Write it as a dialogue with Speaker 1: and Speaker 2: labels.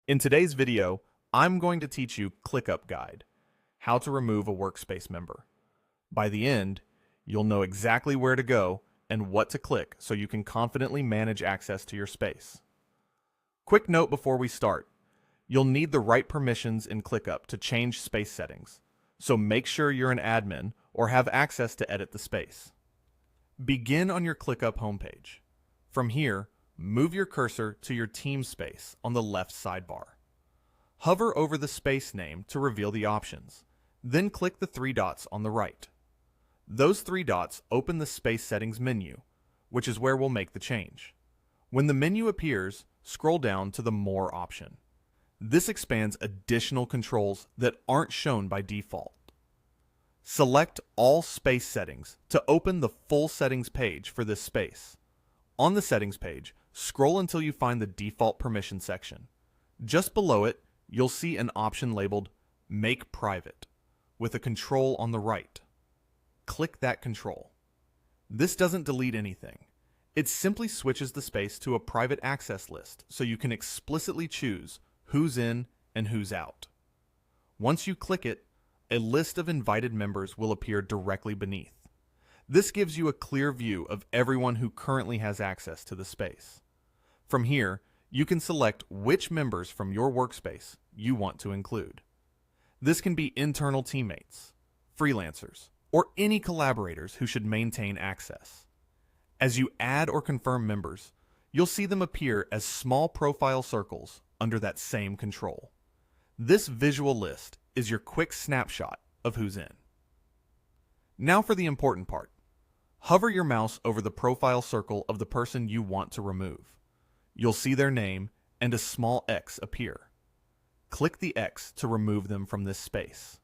Speaker 1: In today's video, I'm going to teach you ClickUp Guide, how to remove a workspace member. By the end, you'll know exactly where to go and what to click so you can confidently manage access to your space. Quick note before we start, you'll need the right permissions in ClickUp to change space settings, so make sure you're an admin or have access to edit the space. Begin on your ClickUp homepage. From here, move your cursor to your team space on the left sidebar. Hover over the space name to reveal the options, then click the three dots on the right. Those three dots open the space settings menu, which is where we'll make the change. When the menu appears, scroll down to the More option. This expands additional controls that aren't shown by default. Select all space settings to open the full settings page for this space. On the settings page, scroll until you find the default permission section. Just below it, you'll see an option labeled Make Private with a control on the right. Click that control. This doesn't delete anything. It simply switches the space to a private access list so you can explicitly choose who's in and who's out. Once you click it, a list of invited members will appear directly beneath. This gives you a clear view of everyone who currently has access to the space. From here, you can select which members from your workspace you want to include. This can be internal teammates, freelancers, or any collaborators who should maintain access. As you add or confirm members, you'll see them appear as small profile circles under that same control. This visual list is your quick snapshot of who's in. Now for the important part. Hover your mouse over the profile circle of the person you want to remove. You'll see their name and a small X appear. Click the X to remove them from this space.